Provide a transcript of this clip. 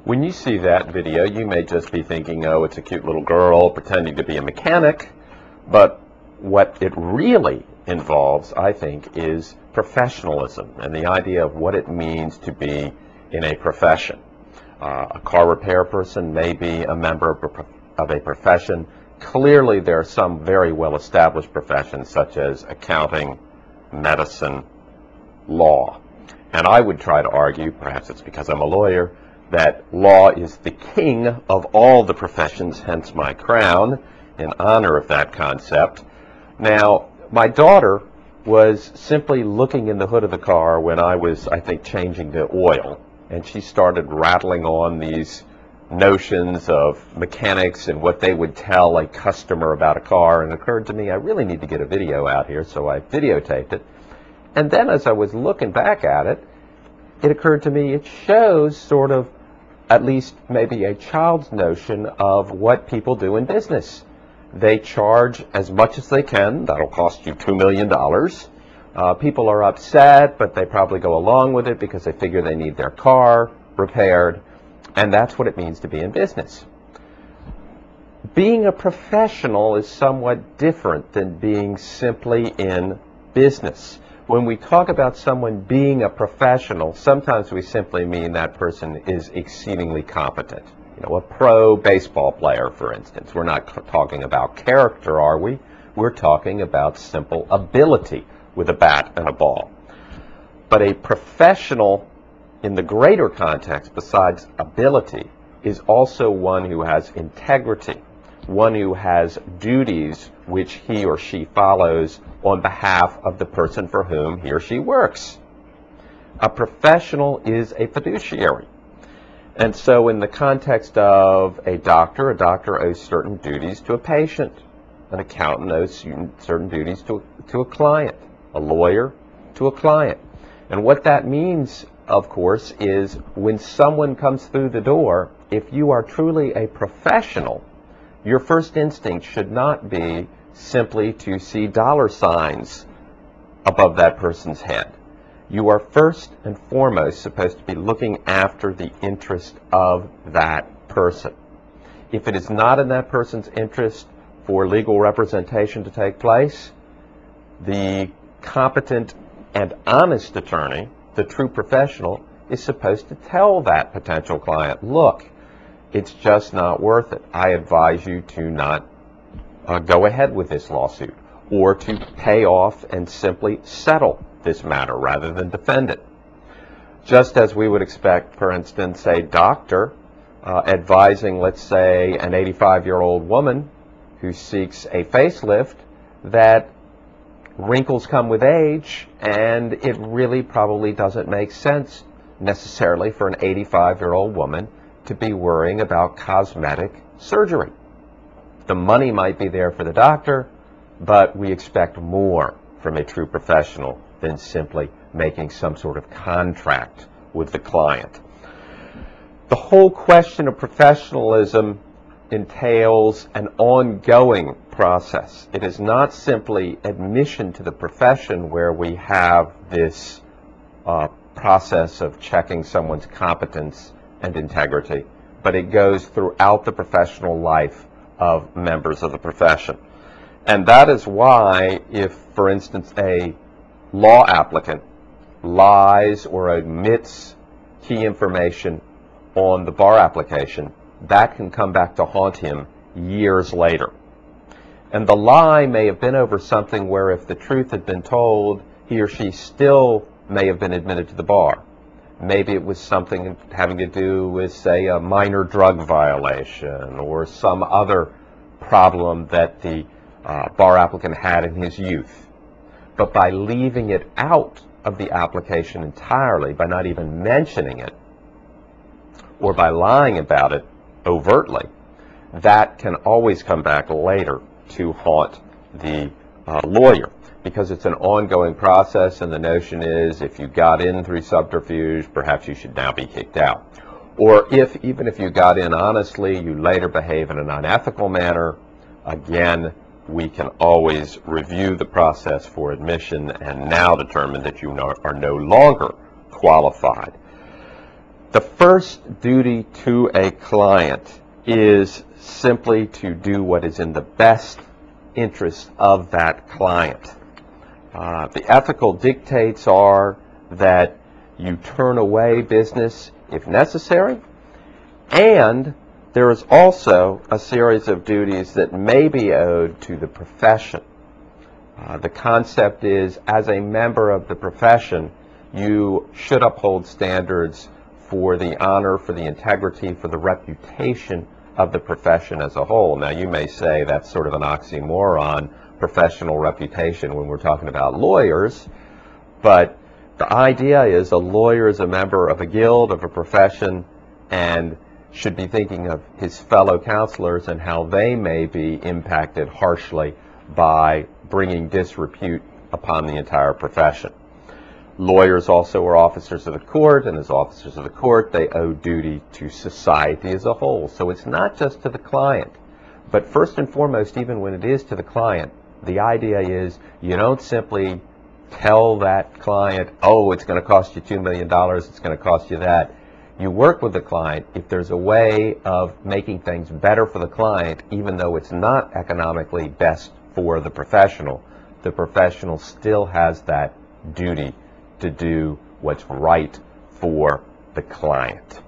When you see that video, you may just be thinking, oh, it's a cute little girl pretending to be a mechanic, but what it really involves, I think, is professionalism and the idea of what it means to be in a profession. A car repair person may be a member of a profession. Clearly, there are some very well-established professions, such as accounting, medicine, law. And I would try to argue, perhaps it's because I'm a lawyer, that law is the king of all the professions, hence my crown, in honor of that concept. Now, my daughter was simply looking in the hood of the car when I was, I think, changing the oil, and she started rattling on these notions of mechanics and what they would tell a customer about a car, and it occurred to me, I really need to get a video out here, so I videotaped it. And then as I was looking back at it, it occurred to me it shows sort of at least maybe a child's notion of what people do in business. They charge as much as they can. That'll cost you $2 million. People are upset, but they probably go along with it because they figure they need their car repaired, and that's what it means to be in business. Being a professional is somewhat different than being simply in business. When we talk about someone being a professional, sometimes we simply mean that person is exceedingly competent. You know, a pro baseball player, for instance. We're not talking about character, are we? We're talking about simple ability with a bat and a ball. But a professional, in the greater context, besides ability, is also one who has integrity, one who has duties which he or she follows on behalf of the person for whom he or she works. A professional is a fiduciary. And so in the context of a doctor owes certain duties to a patient. An accountant owes certain duties to a client. A lawyer to a client. And what that means, of course, is when someone comes through the door, if you are truly a professional, your first instinct should not be simply to see dollar signs above that person's head. You are first and foremost supposed to be looking after the interest of that person. If it is not in that person's interest for legal representation to take place, the competent and honest attorney, the true professional, is supposed to tell that potential client, look, it's just not worth it. I advise you to not go ahead with this lawsuit, or to pay off and simply settle this matter rather than defend it. Just as we would expect, for instance, a doctor advising, let's say, an 85-year-old woman who seeks a facelift, that wrinkles come with age, and it really probably doesn't make sense necessarily for an 85-year-old woman to be worrying about cosmetic surgery. The money might be there for the doctor, but we expect more from a true professional than simply making some sort of contract with the client. The whole question of professionalism entails an ongoing process. It is not simply admission to the profession where we have this process of checking someone's competence and integrity, but it goes throughout the professional life of members of the profession. And that is why if, for instance, a law applicant lies or omits key information on the bar application, that can come back to haunt him years later. And the lie may have been over something where if the truth had been told, he or she still may have been admitted to the bar. Maybe it was something having to do with, say, a minor drug violation or some other problem that the bar applicant had in his youth. But by leaving it out of the application entirely, by not even mentioning it, or by lying about it overtly, that can always come back later to haunt the lawyer, because it's an ongoing process, and the notion is if you got in through subterfuge, perhaps you should now be kicked out. Or if, even if you got in honestly, you later behave in an unethical manner, again, we can always review the process for admission and now determine that you are no longer qualified. The first duty to a client is simply to do what is in the best interest of that client. The ethical dictates are that you turn away business if necessary, and there is also a series of duties that may be owed to the profession. The concept is, as a member of the profession, you should uphold standards for the honor, for the integrity, for the reputation of the profession as a whole. Now, you may say that's sort of an oxymoron, professional reputation, when we're talking about lawyers, but the idea is a lawyer is a member of a guild, of a profession, and should be thinking of his fellow counselors and how they may be impacted harshly by bringing disrepute upon the entire profession. Lawyers also are officers of the court, and as officers of the court, they owe duty to society as a whole. So it's not just to the client, but first and foremost, even when it is to the client, the idea is you don't simply tell that client, oh, it's going to cost you $2 million, it's going to cost you that. You work with the client. If there's a way of making things better for the client, even though it's not economically best for the professional still has that duty to do what's right for the client.